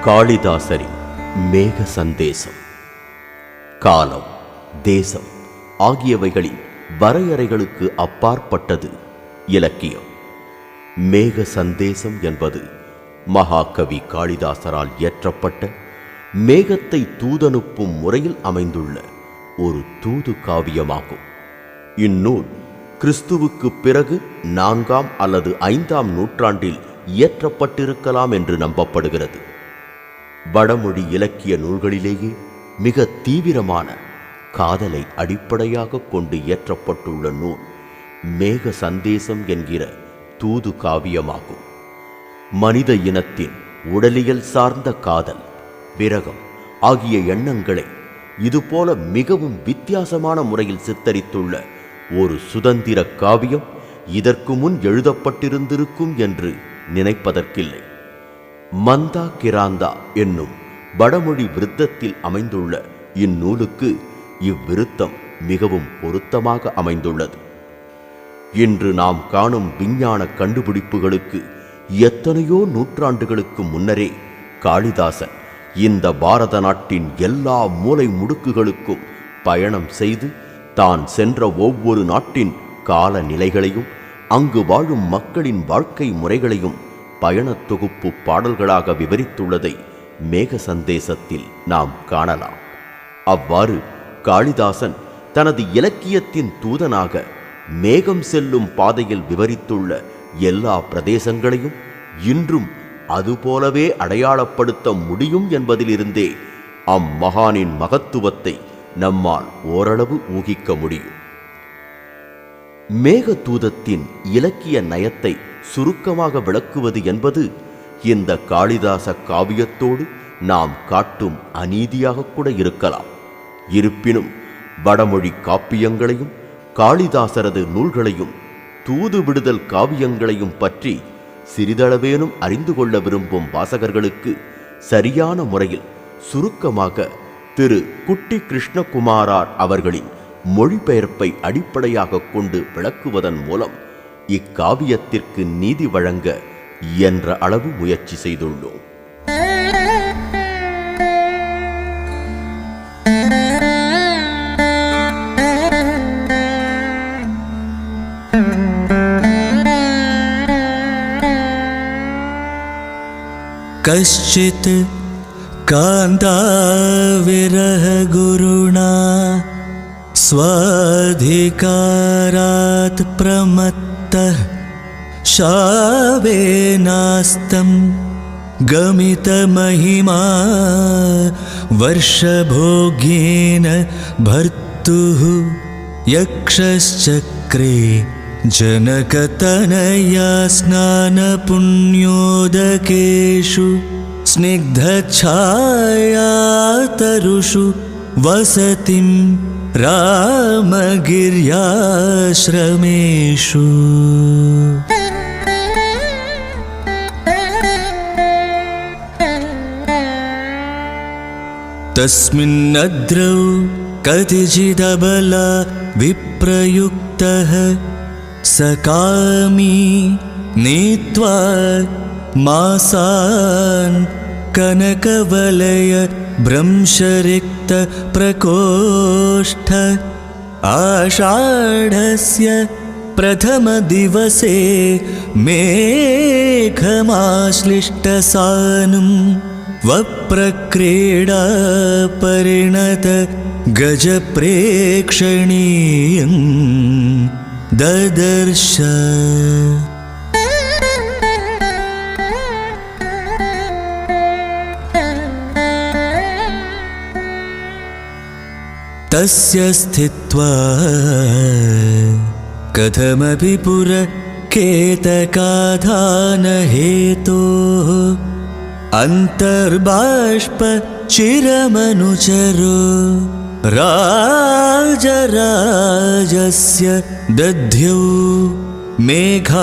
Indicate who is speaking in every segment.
Speaker 1: காளிதாசரின் மேக சந்தேசம். காலம், தேசம் ஆகியவைகளின் வரையறைகளுக்கு அப்பாற்பட்டது இலக்கியம். மேக சந்தேசம் என்பது மகாகவி காளிதாசரால் இயற்றப்பட்ட மேகத்தை தூதனுப்பும் முறையில் அமைந்துள்ள ஒரு தூது காவியமாகும். இந்நூல் கிறிஸ்துவுக்கு பிறகு 4ஆம் அல்லது 5ஆம் நூற்றாண்டில் இயற்றப்பட்டிருக்கலாம் என்று நம்பப்படுகிறது. வடமொழி இலக்கிய நூல்களிலேயே மிக தீவிரமான காதலை அடிப்படையாக கொண்டு இயற்றப்பட்டுள்ள நூல் மேக சந்தேசம் என்கிற தூது காவியமாகும். மனித இனத்தின் உடலியல் சார்ந்த காதல், விரகம் ஆகிய எண்ணங்களை இதுபோல மிகவும் வித்தியாசமான முறையில் சித்தரித்துள்ள ஒரு சுதந்திர காவியம் இதற்கு முன் எழுதப்பட்டிருந்திருக்கும் என்று நினைப்பதற்கில்லை. மந்தா கிராந்தா என்னும் வடமொழி விருத்தத்தில் அமைந்துள்ள இந்நூலுக்கு இவ்விருத்தம் மிகவும் பொருத்தமாக அமைந்துள்ளது. இன்று நாம் காணும் விஞ்ஞான கண்டுபிடிப்புகளுக்கு எத்தனையோ நூற்றாண்டுகளுக்கு முன்னரே காளிதாசன் இந்த பாரத நாட்டின் எல்லா மூலை முடுக்குகளுக்கும் பயணம் செய்து தான் சென்ற ஒவ்வொரு நாட்டின் காலநிலைகளையும் அங்கு வாழும் மக்களின் வாழ்க்கை முறைகளையும் பயணத் தொகுப்பு பாடல்களாக விவரித்துள்ளதை மேக சந்தேசத்தில் நாம் காணலாம். அவ்வாறு காளிதாசன் தனது இலக்கியத்தின் தூதனாக மேகம் செல்லும் பாதையில் விவரித்துள்ள எல்லா பிரதேசங்களையும் இன்றும் அதுபோலவே அடையாளப்படுத்த முடியும் என்பதிலிருந்தே அம்மகானின் மகத்துவத்தை நம்மால் ஓரளவு ஊகிக்க முடியும். மேகதூதத்தின் இலக்கிய நயத்தை சுருக்கமாக விளக்குவது என்பது இந்த காளிதாச காவியத்தோடு நாம் காட்டும் அநீதியாக கூட இருக்கலாம். இருப்பினும் வடமொழி காப்பியங்களையும் காளிதாசரது நூல்களையும் தூது விடுதல் காவியங்களையும் பற்றி சிறிதளவேனும் அறிந்து கொள்ள விரும்பும் வாசகர்களுக்கு சரியான முறையில் சுருக்கமாக திரு குட்டி கிருஷ்ணகுமாரார் அவர்களின் மொழிபெயர்ப்பை அடிப்படையாக கொண்டு விளக்குவதன் மூலம் இக்காவியத்திற்கு நீதி வழங்க இயன்ற அளவு முயற்சி செய்துள்ளோம்.
Speaker 2: कश्चित् कान्ता विरह गुरुणा स्वाधिकारात् प्रमत्तः शावेनास्तं गमितमहिमा वर्षभोग्येन भर्तुः यक्षश्चक्रे जनकतनया स्नानपुण्योदकेषु स्निग्धच्छायातरुषु वसतिं रामगिर्याश्रमेषु। तस्मिन्नद्रौ कतिचिदबला विप्रयुक्तः सकामी नीत्वा मासान् कनकवलय भ्रंशरिक्त प्रकोष्ठ आषाढस्य प्रथमदिवसे मेघमाश्लिष्टसानुं वप्रक्रीडा परिणत गजप्रेक्षणीयं ददर्श। तस्य स्थित्वा कथमपि पुरकेतकाधानहेतोः अन्तर्बाष्प चिरमनुचरो राजराजस्य दध्यौ मेघालोके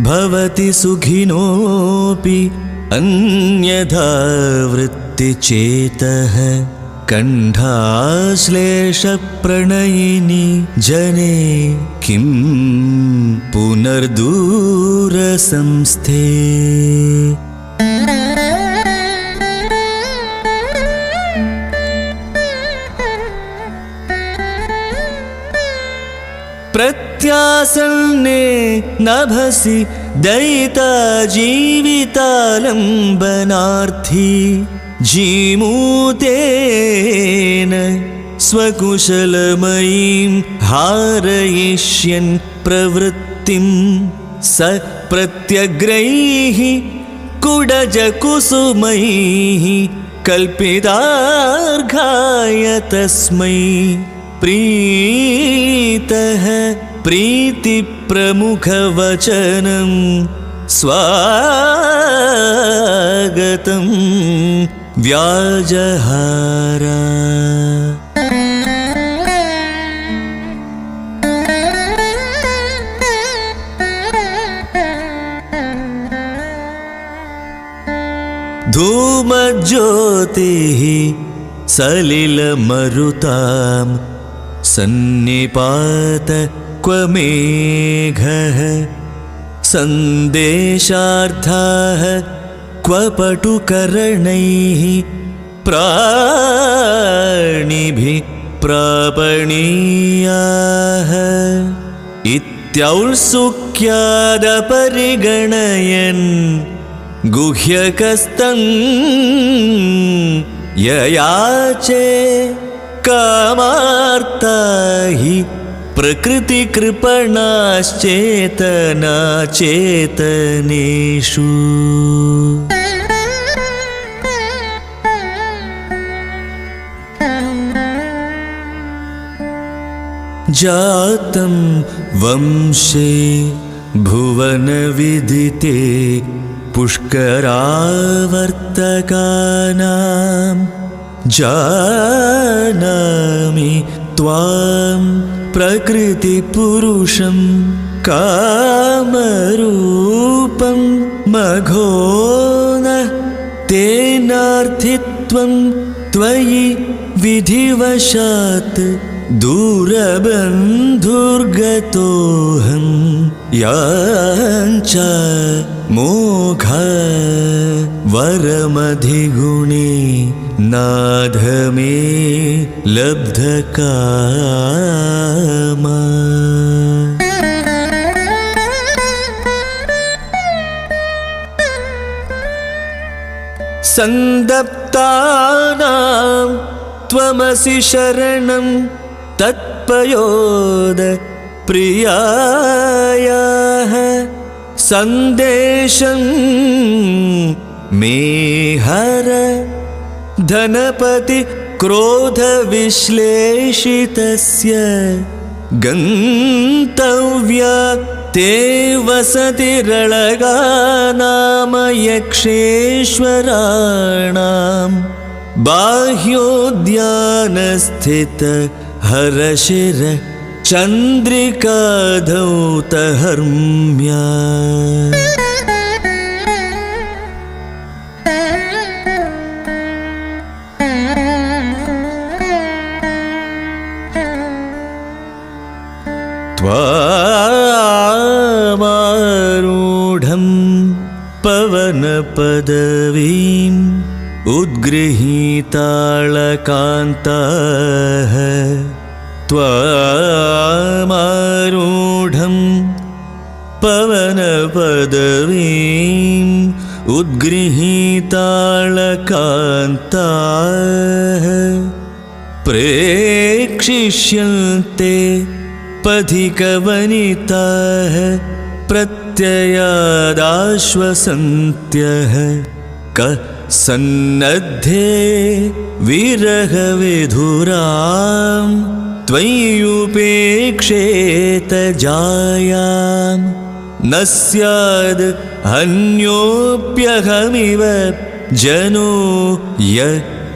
Speaker 2: भवति सुखिनोऽपि अन्यथा वृत्तिचेतः कण्ठाश्लेषप्रणयिनि जने किं पुनर्दूरसंस्थे। प्रत्यासन्ने नभसि दयिता जीवितालम्बनार्थी जीमूतेन स्वकुशलमयीं हारयिष्यन् प्रवृत्तिं स प्रत्यग्रैः कुडजकुसुमैः कल्पितार्घाय तस्मै प्रीतः प्रीतिप्रमुखवचनं स्वागतं व्याजहार। धूमज्योतिः सलिलमरुतां सन्निपात क्व मेघः सन्देशार्थाः क्व पटुकर्णैः प्राणिभिः प्रापणीयाः इत्यौत्सुक्यादपरिगणयन् गुह्यकस्तं ययाचे कामार्ता हि प्रकृतिकृपणाश्चेतनाचेतनेषु। जातं वंशे भुवनविदिते पुष्करावर्तकानां जानामि त्वां प्रकृतिपुरुषं कामरूपं मघोनः तेनार्थित्वं त्वयि विधिवशात् दूरबन्धुर्गतोऽहं याञ्च मोघ वरमधिगुणे नाथ मे लब्धकामा। सन्दप्तानां त्वमसि शरणं तत्पयोद प्रियायाः सन्देशं मे हर धनपति क्रोधविश्लेषितस्य गन्तव्या ते वसतिरळगानाम यक्षेश्वराणां बाह्योद्यानस्थित हरशिर चन्द्रिकाधौतहर्म्या। त्वामारूढं पवनपदवीम् उद्गृहीताळकान्ताः त्वामारूढं पवनपदवीम् उद्गृहीताळकान्ताः प्रेक्षिष्यन्ते पथिकवनिताः प्रत्ययादाश्वसन्त्यः कः सन्नद्धे विरहविधुरां त्वय्युपेक्षेत जायां न स्याद् अन्योऽप्यहमिव जनो य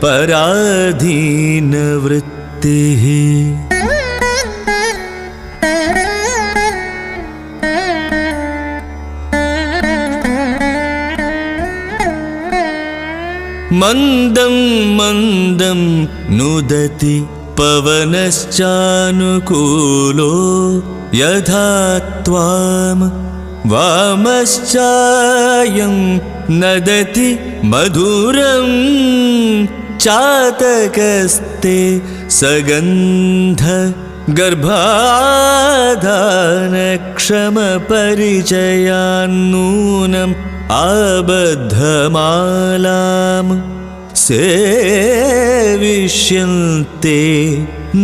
Speaker 2: पराधीनवृत्तिः मन्दं मन्दं नुदति पवनश्चानुकूलो यथा त्वां वामश्चायं नदति मधुरं चातकस्ते सगन्ध गर्भाधानक्षमपरिचयान्नूनम् आबद्धमालां सेविष्यन्ते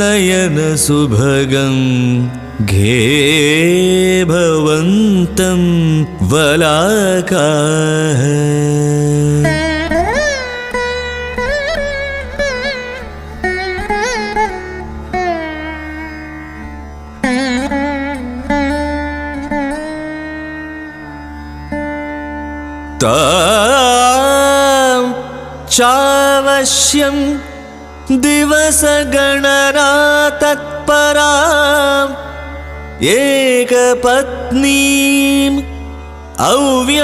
Speaker 2: नयनसुभगं घेभवन्तं वलाकाः तां चावश्यं दिवसगणना तत्पराम् एकपत्नीम् अव्यापन्नाम्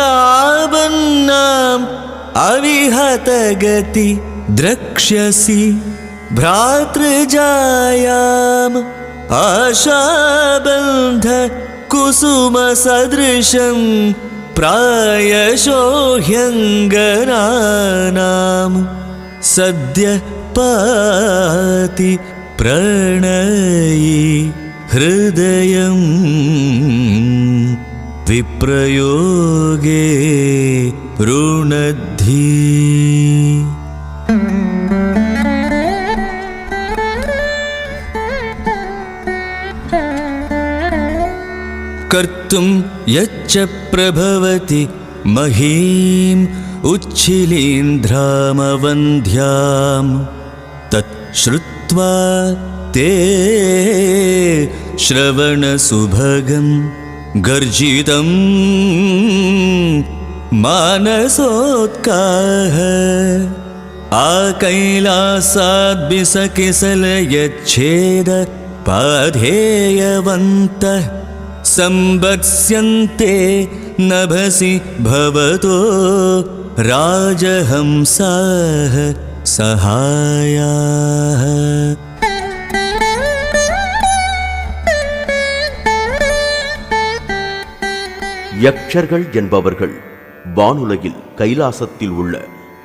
Speaker 2: अविहतगति द्रक्ष्यसि भ्रातृजायाम् आशाबन्ध कुसुमसदृशम् प्रायशो ह्यङ्गनानां सद्य पाति प्रणयी हृदयं विप्रयोगे रुणद्धि कर्तुं यच्च प्रभवति महीम् उच्छिलीन्द्रामवन्ध्यां तत् श्रुत्वा ते श्रवणसुभगं गर्जितं मानसोत्काः आकैलासाद्बिसकिसलयच्छेद पाधेयवन्तः संवत्स्यन्ते नभसि भवतो राजहंसाः सहायाः
Speaker 1: யக்ஷர்கள் என்பவர்கள் வானுலகில் கைலாசத்தில் உள்ள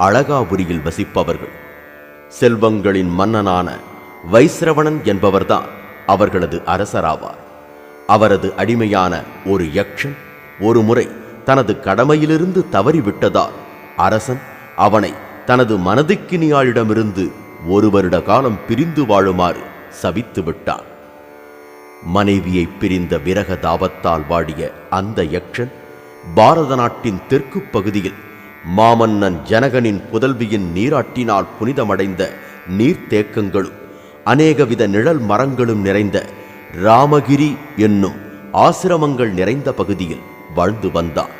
Speaker 1: அழகாபுரியில் வசிப்பவர்கள். செல்வங்களின் மன்னனான வைஸ்ரவணன் என்பவர்தான் அவர்களது அரசராவார். அவரது அடிமையான ஒரு யக்ஷன் ஒரு முறை தனது கடமையிலிருந்து தவறிவிட்டதால் அரசன் அவனை தனது மனதுக்கினியாளிடமிருந்து 1 வருட காலம் பிரிந்து வாழுமாறு சபித்து விட்டான். மனைவியை பிரிந்த விரக தாபத்தால் வாடிய அந்த யக்ஷன் பாரத நாட்டின் தெற்கு பகுதியில் மாமன்னன் ஜனகனின் புதல்வியின் நீராட்டினால் புனிதமடைந்த நீர்த்தேக்கங்களும் அநேகவித நிழல் மரங்களும் நிறைந்த ராமகிரி என்னும் ஆசிரமங்கள் நிறைந்த பகுதியில் வாழ்ந்து வந்தான்.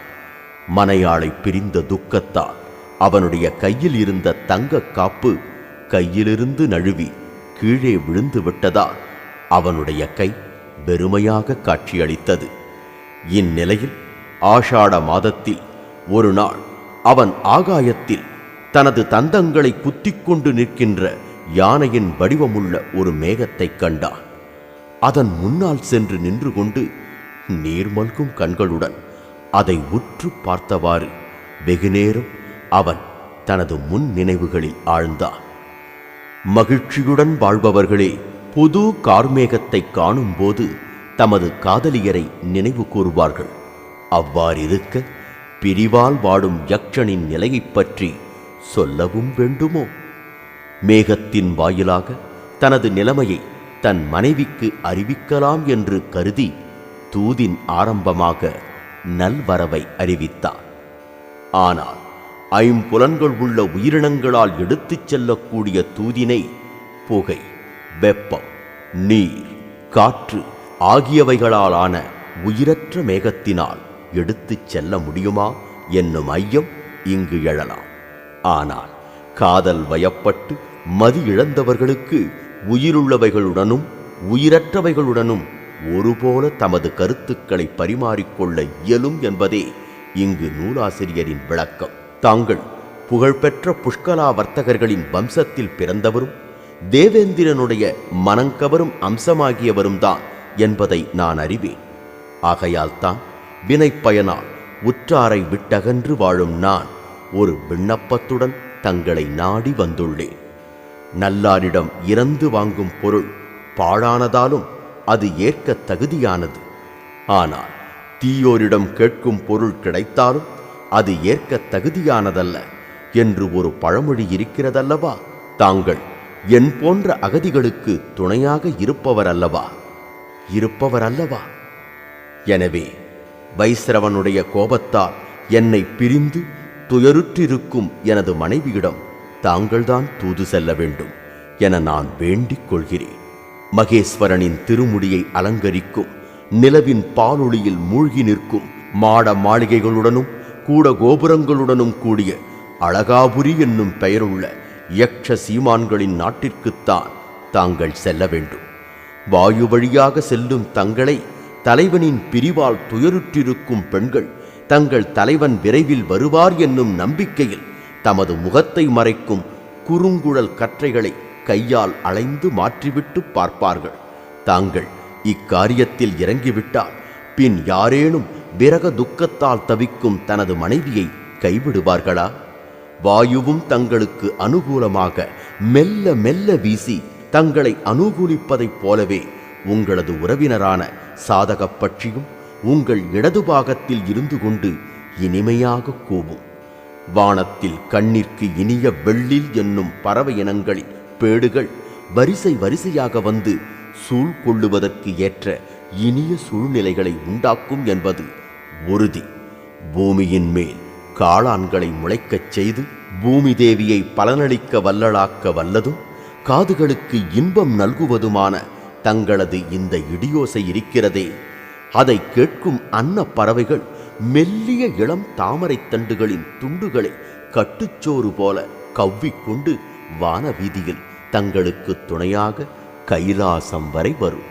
Speaker 1: மனையாளை பிரிந்த துக்கத்தால் அவனுடைய கையில் இருந்த தங்க காப்பு கையிலிருந்து நழுவி கீழே விழுந்து விட்டதால் அவனுடைய கை வெறுமையாக காட்சியளித்தது. இந்நிலையில் ஆஷாட மாதத்தில் ஒரு நாள் அவன் ஆகாயத்தில் தனது தந்தங்களை குத்திக்கொண்டு நிற்கின்ற யானையின் வடிவமுள்ள ஒரு மேகத்தைக் கண்டான். அதன் முன்னால் சென்று நின்று கொண்டு நீர்மல்கும் கண்களுடன் அதை உற்று பார்த்தவாறு வெகுநேரம் அவன் தனது முன் நினைவுகளில் ஆழ்ந்தான். மகிழ்ச்சியுடன் வாழ்பவர்களே புது கார்மேகத்தை காணும்போது தமது காதலியரை நினைவு கூறுவார்கள். அவ்வாறிருக்க பிரிவால் வாடும் யக்ஷனின் நிலையைப் பற்றி சொல்லவும் வேண்டுமோ? மேகத்தின் வாயிலாக தனது நிலைமையை தன் மனைவிக்கு அறிவிக்கலாம் என்று கருதி தூதின் ஆரம்பமாக நல்வரவை அறிவித்தான். ஆனால் 5 புலன்கள் உள்ள உயிரினங்களால் எடுத்துச் செல்லக்கூடிய தூதினை புகை, வெப்பம், நீர், காற்று ஆகியவைகளாலான உயிரற்ற மேகத்தினால் எடுத்துச் செல்ல முடியுமா என்னும் ஐயம் இங்கு எழலாம். ஆனால் காதல் வயப்பட்டு மதி இழந்தவர்களுக்கு உயிருள்ளவைகளுடனும் உயிரற்றவைகளுடனும் ஒருபோல தமது கருத்துக்களை பரிமாறிக்கொள்ள இயலும் என்பதே இங்கு நூலாசிரியரின் விளக்கம். தாங்கள் புகழ்பெற்ற புஷ்கலா வர்த்தகர்களின் வம்சத்தில் பிறந்தவரும் தேவேந்திரனுடைய மனங்கவரும் அம்சமாகியவரும் தான் என்பதை நான் அறிவேன். ஆகையால் தான் வினைப்பயனால் உற்றாரை விட்டகன்று வாழும் நான் ஒரு விண்ணப்பத்துடன் தங்களை நாடி வந்துள்ளேன். நல்லாரிடம் இறந்து வாங்கும் பொருள் பாழானதாலும் அது ஏற்க தகுதியானது. ஆனால் தீயோரிடம் கேட்கும் பொருள் கிடைத்தாலும் அது ஏற்க தகுதியானதல்ல என்று ஒரு பழமொழி இருக்கிறதல்லவா? தாங்கள் என் போன்ற அகதிகளுக்கு துணையாக இருப்பவரல்லவா? எனவே வைஸ்ரவனுடைய கோபத்தால் என்னை பிரிந்து துயருற்றிருக்கும் எனது மனைவியிடம் தாங்கள்தான் தூது செல்ல வேண்டும் என நான் வேண்டிக் கொள்கிறேன். மகேஸ்வரனின் திருமுடியை அலங்கரிக்கும் நிலவின் பாலொளியில் மூழ்கி நிற்கும் மாட மாளிகைகளுடனும் கூட கோபுரங்களுடனும் கூடிய அழகாபுரி என்னும் பெயருள்ள யக்ஷ சீமான்களின் நாட்டிற்குத்தான் தாங்கள் செல்ல வேண்டும். வாயு வழியாக செல்லும் தங்களை தலைவனின் பிரிவால் துயருற்றிருக்கும் பெண்கள் தங்கள் தலைவன் விரைவில் வருவார் என்னும் நம்பிக்கையில் தமது முகத்தை மறைக்கும் குறுங்குழல் கற்றைகளை கையால் அலைந்து மாற்றிவிட்டு பார்ப்பார்கள். தாங்கள் இக்காரியத்தில் இறங்கிவிட்டால் பின் யாரேனும் விரக துக்கத்தால் தவிக்கும் தனது மனைவியை கைவிடுவார்களா? வாயுவும் தங்களுக்கு அனுகூலமாக மெல்ல மெல்ல வீசி தங்களை அனுகூலிப்பதைப் போலவே உங்களது உறவினரான சாதகப் பட்சியும் உங்கள் இடது பாகத்தில் இருந்து கொண்டு இனிமையாக கூவும். வானத்தில் கண்ணிற்கு இனிய வெள்ளில் என்னும் பறவை இனங்களின் பேடுகள் வரிசை வரிசையாக வந்து சூழ் கொள்ளுவதற்கு ஏற்ற இனிய சூழ்நிலைகளை உண்டாக்கும் என்பது உறுதி. பூமியின் மேல் காளான்களை முளைக்கச் செய்து பூமி தேவியை பலனளிக்க வல்லளாக்க வல்லதும் காதுகளுக்கு இன்பம் நல்குவதுமான தங்களது இந்த இடியோசை இருக்கிறதே, அதை கேட்கும் அன்ன பறவைகள் மெல்லிய இளம் தாமரை தண்டுகளின் துண்டுகளை கட்டுச்சோறு போல கவ்விக்கொண்டு வான வீதியில் தங்களுக்கு துணையாக கைலாசம் வரை வரும்.